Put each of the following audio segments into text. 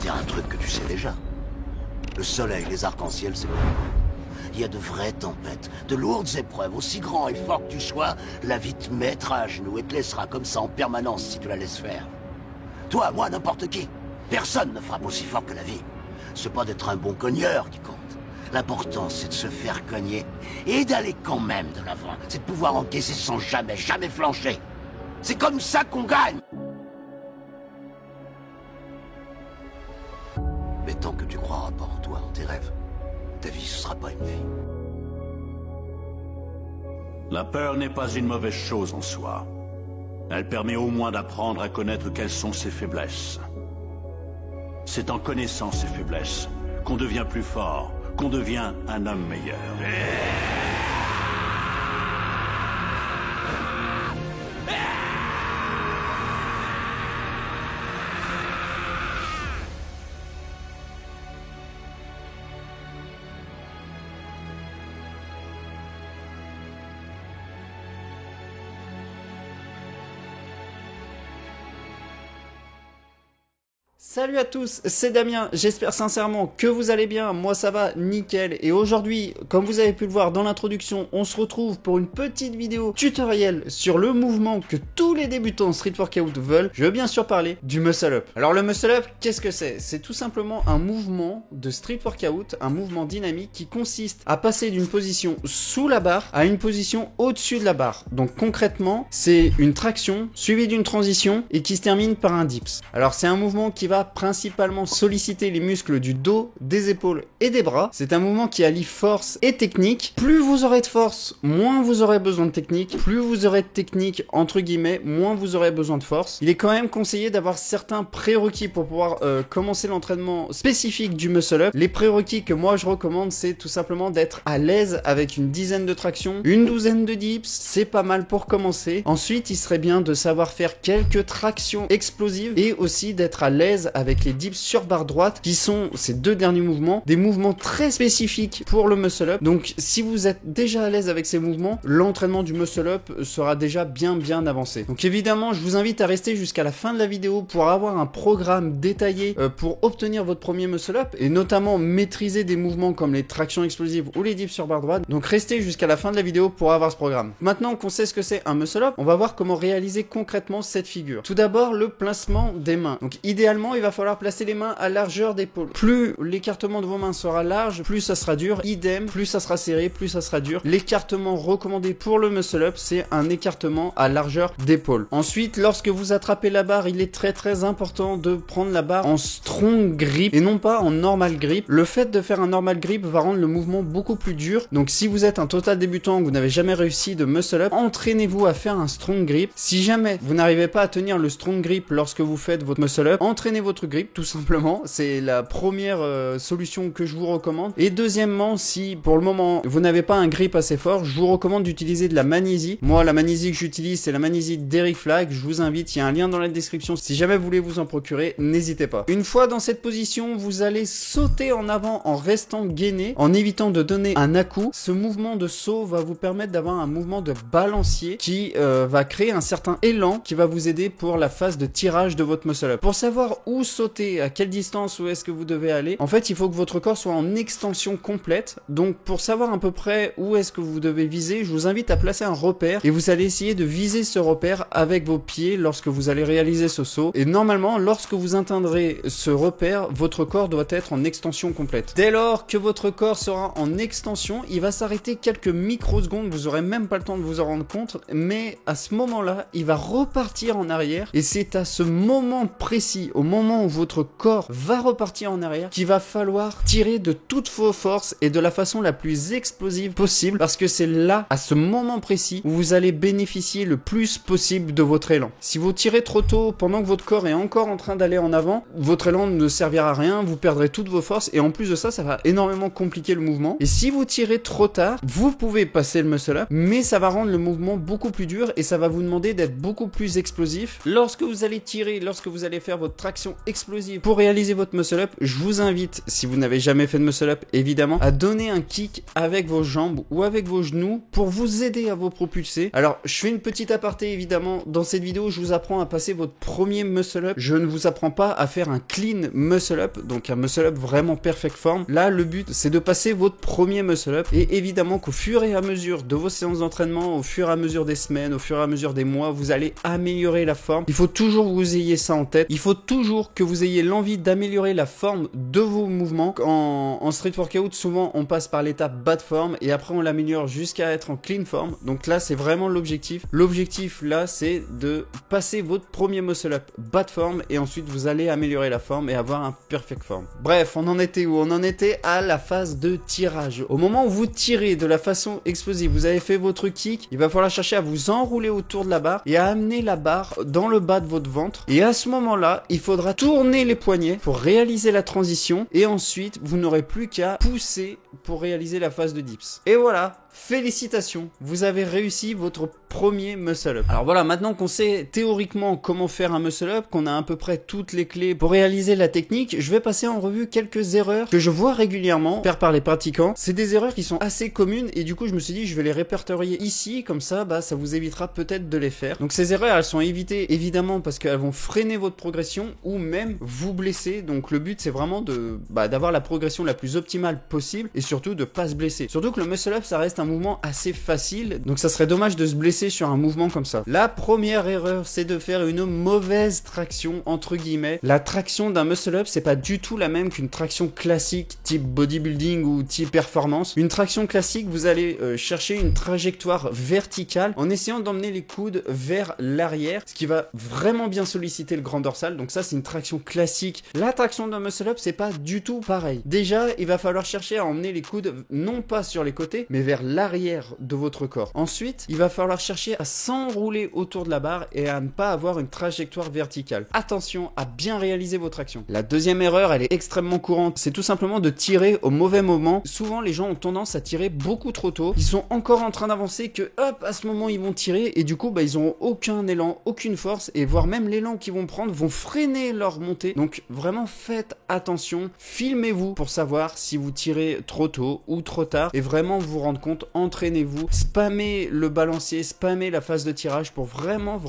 dire un truc que tu sais déjà. Le soleil, les arcs-en-ciel, c'est bon. Il y a de vraies tempêtes, de lourdes épreuves, aussi grand et fort que tu sois, la vie te mettra à genoux et te laissera comme ça en permanence si tu la laisses faire. Toi, moi, n'importe qui. Personne ne frappe aussi fort que la vie. C'est pas d'être un bon cogneur qui compte. L'important, c'est de se faire cogner et d'aller quand même de l'avant. C'est de pouvoir encaisser sans jamais flancher. C'est comme ça qu'on gagne. Mais tant que tu croiras pas en toi, en tes rêves, ta vie, ce sera pas une vie. La peur n'est pas une mauvaise chose en soi. Elle permet au moins d'apprendre à connaître quelles sont ses faiblesses. C'est en connaissant ses faiblesses qu'on devient plus fort, qu'on devient un homme meilleur. Salut à tous, c'est Damien, j'espère sincèrement que vous allez bien, moi ça va nickel et aujourd'hui, comme vous avez pu le voir dans l'introduction, on se retrouve pour une petite vidéo tutoriel sur le mouvement que tous les débutants Street Workout veulent. Je veux bien sûr parler du Muscle Up. Alors le Muscle Up, qu'est-ce que c'est? C'est tout simplement un mouvement de Street Workout, un mouvement dynamique qui consiste à passer d'une position sous la barre à une position au-dessus de la barre. Donc concrètement, c'est une traction suivie d'une transition et qui se termine par un dips. Alors c'est un mouvement qui va principalement solliciter les muscles du dos, des épaules et des bras. C'est un mouvement qui allie force et technique. Plus vous aurez de force, moins vous aurez besoin de technique. Plus vous aurez de technique, entre guillemets, moins vous aurez besoin de force. Il est quand même conseillé d'avoir certains prérequis pour pouvoir commencer l'entraînement spécifique du muscle up. Les prérequis que moi je recommande, c'est tout simplement d'être à l'aise avec une dizaine de tractions, une douzaine de dips, c'est pas mal pour commencer. Ensuite, il serait bien de savoir faire quelques tractions explosives et aussi d'être à l'aise avec les dips sur barre droite qui sont ces deux derniers mouvements, des mouvements très spécifiques pour le muscle up. Donc si vous êtes déjà à l'aise avec ces mouvements, l'entraînement du muscle up sera déjà bien avancé. Donc évidemment, je vous invite à rester jusqu'à la fin de la vidéo pour avoir un programme détaillé pour obtenir votre premier muscle up et notamment maîtriser des mouvements comme les tractions explosives ou les dips sur barre droite. Donc restez jusqu'à la fin de la vidéo pour avoir ce programme. Maintenant qu'on sait ce que c'est un muscle up, on va voir comment réaliser concrètement cette figure. Tout d'abord, le placement des mains. Donc idéalement, il va falloir placer les mains à largeur d'épaule. Plus l'écartement de vos mains sera large, plus ça sera dur. Idem, plus ça sera serré, plus ça sera dur. L'écartement recommandé pour le muscle up, c'est un écartement à largeur d'épaule. Ensuite, lorsque vous attrapez la barre, il est très important de prendre la barre en strong grip et non pas en normal grip. Le fait de faire un normal grip va rendre le mouvement beaucoup plus dur. Donc si vous êtes un total débutant, que vous n'avez jamais réussi de muscle up, entraînez-vous à faire un strong grip. Si jamais vous n'arrivez pas à tenir le strong grip lorsque vous faites votre muscle up, entraînez votre grip tout simplement. C'est la première solution que je vous recommande. Et deuxièmement, si pour le moment vous n'avez pas un grip assez fort, je vous recommande d'utiliser de la magnésie. Moi, la magnésie que j'utilise, c'est la magnésie d'Eric Flag. Je vous invite, il y a un lien dans la description. Si jamais vous voulez vous en procurer, n'hésitez pas. Une fois dans cette position, vous allez sauter en avant en restant gainé, en évitant de donner un à-coup. Ce mouvement de saut va vous permettre d'avoir un mouvement de balancier qui va créer un certain élan qui va vous aider pour la phase de tirage de votre muscle up. Pour savoir où sauter, à quelle distance, où est-ce que vous devez aller, en fait, il faut que votre corps soit en extension complète. Donc, pour savoir à peu près où est-ce que vous devez viser, je vous invite à placer un repère et vous allez essayer de viser ce repère avec vos pieds lorsque vous allez réaliser ce saut. Et normalement, lorsque vous atteindrez ce repère, votre corps doit être en extension complète. Dès lors que votre corps sera en extension, il va s'arrêter quelques microsecondes, vous aurez même pas le temps de vous en rendre compte, mais à ce moment-là, il va repartir en arrière et c'est à ce moment précis, au moment où votre corps va repartir en arrière, qu'il va falloir tirer de toutes vos forces et de la façon la plus explosive possible parce que c'est là, à ce moment précis, où vous allez bénéficier le plus possible de votre élan. Si vous tirez trop tôt pendant que votre corps est encore en train d'aller en avant, votre élan ne servira à rien, vous perdrez toutes vos forces et en plus de ça, ça va énormément compliquer le mouvement. Et si vous tirez trop tard, vous pouvez passer le muscle up, mais ça va rendre le mouvement beaucoup plus dur et ça va vous demander d'être beaucoup plus explosif. Lorsque vous allez tirer, lorsque vous allez faire votre traction traction explosive. Pour réaliser votre muscle up, je vous invite, si vous n'avez jamais fait de muscle up évidemment, à donner un kick avec vos jambes ou avec vos genoux pour vous aider à vous propulser. Alors je fais une petite aparté évidemment, dans cette vidéo je vous apprends à passer votre premier muscle up. Je ne vous apprends pas à faire un clean muscle up, donc un muscle up vraiment perfect form. Là le but c'est de passer votre premier muscle up, et évidemment qu'au fur et à mesure de vos séances d'entraînement, au fur et à mesure des semaines, au fur et à mesure des mois, vous allez améliorer la forme. Il faut toujours que vous ayez ça en tête. Il faut toujours que vous ayez l'envie d'améliorer la forme de vos mouvements. En street workout, souvent on passe par l'étape bad form et après on l'améliore jusqu'à être en clean form. Donc là c'est vraiment l'objectif. L'objectif là c'est de passer votre premier muscle up bad form et ensuite vous allez améliorer la forme et avoir un perfect form. Bref, on en était où? On en était à la phase de tirage. Au moment où vous tirez de la façon explosive, vous avez fait votre kick, il va falloir chercher à vous enrouler autour de la barre et à amener la barre dans le bas de votre ventre. Et à ce moment-là, il faudra tourner les poignets pour réaliser la transition et ensuite vous n'aurez plus qu'à pousser pour réaliser la phase de dips. Et voilà, félicitations, vous avez réussi votre premier muscle up. Alors voilà, maintenant qu'on sait théoriquement comment faire un muscle up, qu'on a à peu près toutes les clés pour réaliser la technique, je vais passer en revue quelques erreurs que je vois régulièrement faire par les pratiquants. C'est des erreurs qui sont assez communes et du coup je me suis dit je vais les répertorier ici, comme ça ça vous évitera peut-être de les faire. Donc ces erreurs elles sont évitées évidemment parce qu'elles vont freiner votre progression ou même vous blesser. Donc le but c'est vraiment d'avoir la progression la plus optimale possible et surtout de pas se blesser. Surtout que le muscle up ça reste un mouvement assez facile, donc ça serait dommage de se blesser sur un mouvement comme ça. La première erreur c'est de faire une mauvaise traction entre guillemets. La traction d'un muscle up c'est pas du tout la même qu'une traction classique type bodybuilding ou type performance. Une traction classique vous allez chercher une trajectoire verticale en essayant d'emmener les coudes vers l'arrière, ce qui va vraiment bien solliciter le grand dorsal. Donc ça c'est une traction classique. La traction d'un muscle up c'est pas du tout pareil. Déjà il va falloir chercher à emmener les coudes non pas sur les côtés mais vers l'arrière de votre corps. Ensuite il va falloir chercher à s'enrouler autour de la barre et à ne pas avoir une trajectoire verticale. Attention à bien réaliser votre action. La deuxième erreur, elle est extrêmement courante, c'est tout simplement de tirer au mauvais moment. Souvent les gens ont tendance à tirer beaucoup trop tôt. Ils sont encore en train d'avancer que hop, à ce moment ils vont tirer et du coup ils ont aucun élan, aucune force et voire même l'élan qu'ils vont prendre vont freiner leur montée. Donc vraiment faites attention, filmez-vous pour savoir si vous tirez trop tôt ou trop tard et vraiment vous rendre compte, entraînez-vous, spammez le balancier, spammez la phase de tirage pour vraiment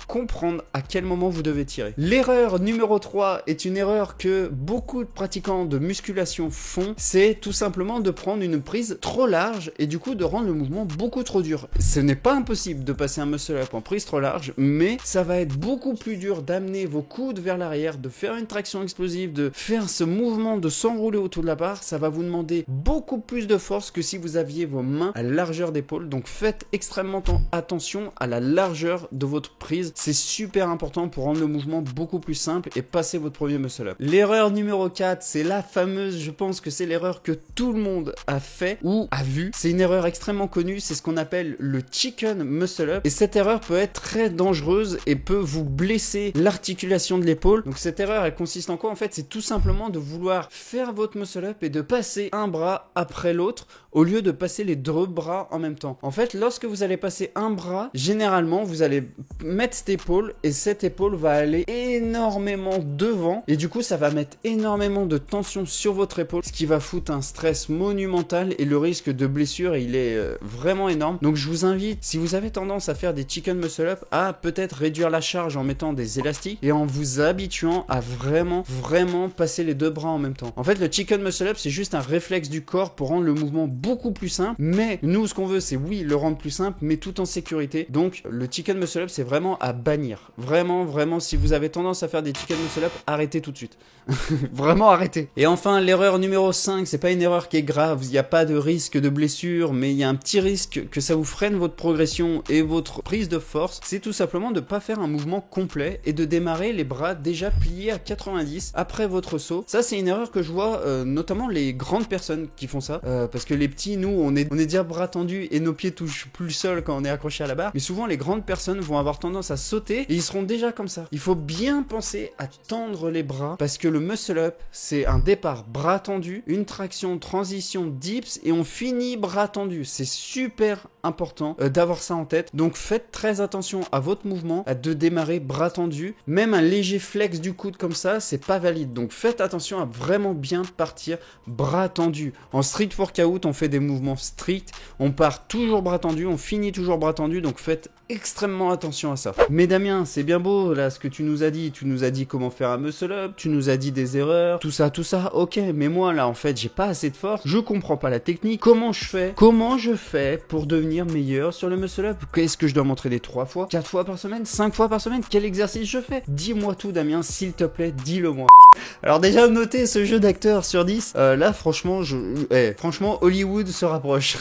comprendre à quel moment vous devez tirer. L'erreur numéro 3 est une erreur que beaucoup de pratiquants de musculation font, c'est tout simplement de prendre une prise trop large et du coup de rendre le mouvement beaucoup trop dur. Ce n'est pas impossible de passer un muscle up en prise trop large, mais ça va être beaucoup plus dur d'amener vos coudes vers l'arrière, de faire une traction explosive, de faire ce mouvement de s'enrouler autour de la barre. Ça va vous demander beaucoup plus de force que si vous aviez vos mains à largeur d'épaule. Donc faites extrêmement attention à la largeur de votre prise, c'est super important pour rendre le mouvement beaucoup plus simple et passer votre premier muscle up. L'erreur numéro 4, c'est la fameuse, je pense que c'est l'erreur que tout le monde a fait ou a vu. C'est une erreur extrêmement connue, c'est ce qu'on appelle le chicken muscle up et cette erreur peut être très dangereuse et peut vous blesser l'articulation de l'épaule. Donc cette erreur elle consiste en quoi? En fait c'est tout simplement de vouloir faire votre muscle up et de passer un bras après l'autre au lieu de passer les deux bras en même temps. En fait lorsque vous allez passer un bras, généralement vous allez mettre cette épaule et cette épaule va aller énormément devant et du coup ça va mettre énormément de tension sur votre épaule, ce qui va foutre un stress monumental et le risque de blessure il est vraiment énorme. Donc je vous invite, si vous avez tendance à faire des chicken muscle up, à peut-être réduire la charge en mettant des élastiques et en vous habituant à vraiment passer les deux bras en même temps. En fait le chicken muscle up c'est juste un réflexe du corps pour rendre le mouvement beaucoup plus simple, mais nous ce qu'on veut c'est oui le rendre plus simple mais tout en sécurité. Donc le chicken muscle up c'est vraiment à bannir. Vraiment si vous avez tendance à faire des chicken muscle up, arrêtez tout de suite. Vraiment arrêtez. Et enfin l'erreur numéro 5, c'est pas une erreur qui est grave, il n'y a pas de risque de blessure, mais il y a un petit risque que ça vous freine votre progression et votre prise de force, c'est tout simplement de pas faire un mouvement complet et de démarrer les bras déjà pliés à 90 après votre saut. Ça c'est une erreur que je vois notamment les grandes personnes qui font ça, parce que les petits, nous, on est déjà bras tendus et nos pieds touchent plus le sol quand on est accroché à la barre, mais souvent les grandes personnes vont avoir tendance à sauter et ils seront déjà comme ça. Il faut bien penser à tendre les bras, parce que le muscle up, c'est un départ bras tendu, une traction, transition, dips, et on finit bras tendu. C'est super important d'avoir ça en tête. Donc faites très attention à votre mouvement, à de démarrer bras tendu. Même un léger flex du coude comme ça, c'est pas valide. Donc faites attention à vraiment bien partir bras tendu. En street workout, on fait des mouvements stricts, on part toujours bras tendu, on finit toujours bras tendu, donc faites extrêmement attention à ça. Mais Damien, c'est bien beau là ce que tu nous as dit. Tu nous as dit comment faire un muscle up, tu nous as dit des erreurs, tout ça, ok. Mais moi là en fait j'ai pas assez de force, je comprends pas la technique. Comment je fais pour devenir meilleur sur le muscle up? Est-ce que je dois m'entraîner 3 fois, 4 fois par semaine, 5 fois par semaine? Quel exercice je fais? Dis-moi tout Damien, s'il te plaît, dis-le moi. Alors déjà notez ce jeu d'acteur sur 10, là franchement, franchement Hollywood se rapproche.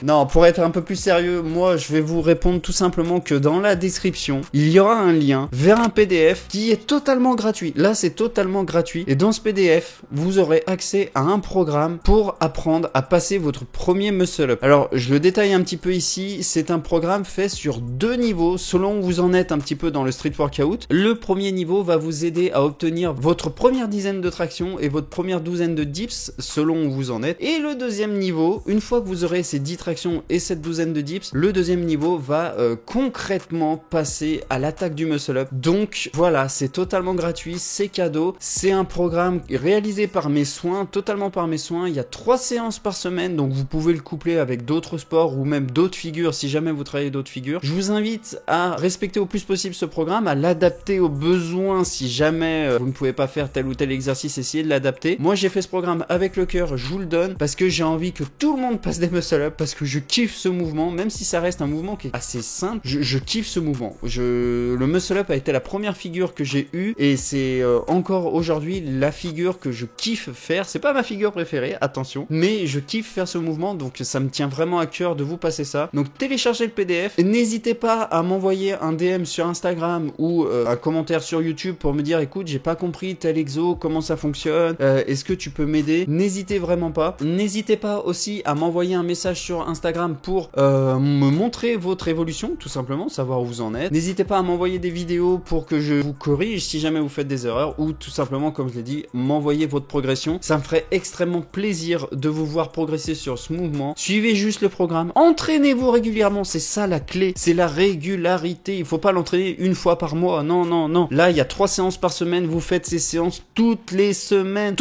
Non, pour être un peu plus sérieux, moi je vais vous répondre tout simplement que dans la description, il y aura un lien vers un PDF qui est totalement gratuit. Là c'est totalement gratuit et dans ce PDF, vous aurez accès à un programme pour apprendre à passer votre premier muscle up. Alors je le détaille un petit peu ici, c'est un programme fait sur 2 niveaux selon où vous en êtes un petit peu dans le street workout. Le premier niveau va vous aider à obtenir votre première dizaine de tractions et votre première douzaine de dips selon où vous en êtes. Et le deuxième niveau, une fois que vous aurez ces 10 tractions et cette douzaine de dips, le deuxième niveau va concrètement passer à l'attaque du muscle up. Donc voilà, c'est totalement gratuit, c'est cadeau, c'est un programme réalisé par mes soins, totalement par mes soins. Il y a 3 séances par semaine, donc vous pouvez le coupler avec d'autres sports ou même d'autres figures si jamais vous travaillez d'autres figures. Je vous invite à respecter au plus possible ce programme, à l'adapter aux besoins si jamais vous ne pouvez pas faire tel ou tel exercice, essayez de l'adapter. Moi j'ai fait ce programme avec le cœur, je vous le donne parce que j'ai envie que tout le monde passe des muscle up, parce que je kiffe ce mouvement, même si ça reste un mouvement qui est assez simple, je kiffe ce mouvement. Le muscle up a été la première figure que j'ai eue et c'est encore aujourd'hui la figure que je kiffe faire. C'est pas ma figure préférée, attention, mais je kiffe faire ce mouvement, donc ça me tient vraiment à cœur de vous passer ça. Donc téléchargez le PDF, n'hésitez pas à m'envoyer un DM sur Instagram ou un commentaire sur YouTube pour me dire écoute, j'ai pas compris tel exo, comment ça fonctionne, est-ce que tu peux m'aider? N'hésitez vraiment pas. N'hésitez pas aussi à m'envoyer un message sur Instagram pour me montrer votre évolution, tout simplement, savoir où vous en êtes. N'hésitez pas à m'envoyer des vidéos pour que je vous corrige si jamais vous faites des erreurs, ou tout simplement, comme je l'ai dit, m'envoyer votre progression. Ça me ferait extrêmement plaisir de vous voir progresser sur ce mouvement. Suivez juste le programme, entraînez-vous régulièrement, c'est ça la clé, c'est la régularité. Il faut pas l'entraîner une fois par mois, non, non, non. Là, il y a 3 séances par semaine, vous faites ces séances toutes les semaines,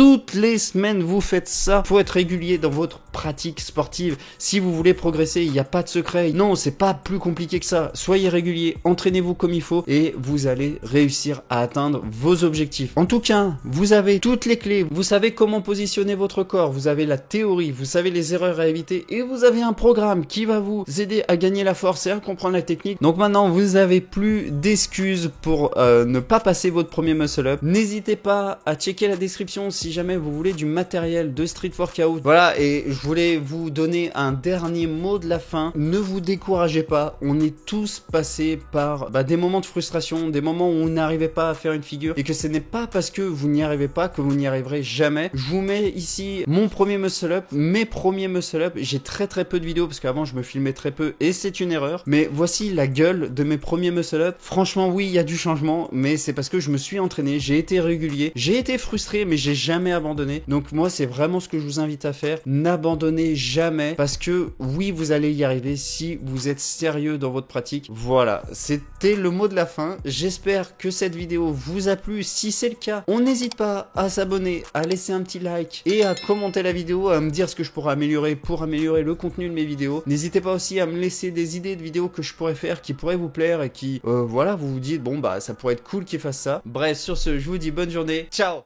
vous faites ça. Faut être régulier dans votre pratique sportive. Si vous voulez progresser, il n'y a pas de secret. Non, c'est pas plus compliqué que ça. Soyez régulier, entraînez-vous comme il faut et vous allez réussir à atteindre vos objectifs. En tout cas, vous avez toutes les clés, vous savez comment positionner votre corps, vous avez la théorie, vous savez les erreurs à éviter et vous avez un programme qui va vous aider à gagner la force et à comprendre la technique. Donc maintenant, vous n'avez plus d'excuses pour ne pas passer votre premier muscle up. N'hésitez pas à checker la description si jamais vous voulez du matériel de street workout. Voilà, et je voulais vous donner un dernier mot de la fin. Ne vous découragez pas, on est tous passés par des moments de frustration, des moments où on n'arrivait pas à faire une figure et que ce n'est pas parce que vous n'y arrivez pas que vous n'y arriverez jamais. Je vous mets ici mon premier muscle up, mes premiers muscle up. J'ai très peu de vidéos parce qu'avant je me filmais très peu et c'est une erreur. Mais voici la gueule de mes premiers muscle up. Franchement oui, il y a du changement, mais c'est parce que je me suis entraîné, j'ai été régulier, j'ai été frustré mais j'ai jamais abandonné. Donc moi c'est vraiment ce que je vous invite à faire. N'abandonnez jamais parce que oui, vous allez y arriver si vous êtes sérieux dans votre pratique. Voilà, c'était le mot de la fin. J'espère que cette vidéo vous a plu. Si c'est le cas, on n'hésite pas à s'abonner, à laisser un petit like et à commenter la vidéo, à me dire ce que je pourrais améliorer pour améliorer le contenu de mes vidéos. N'hésitez pas aussi à me laisser des idées de vidéos que je pourrais faire qui pourraient vous plaire et qui, voilà, vous vous dites bon ça pourrait être cool qu'ils fassent ça. Bref, sur ce, je vous dis bonne journée. Ciao!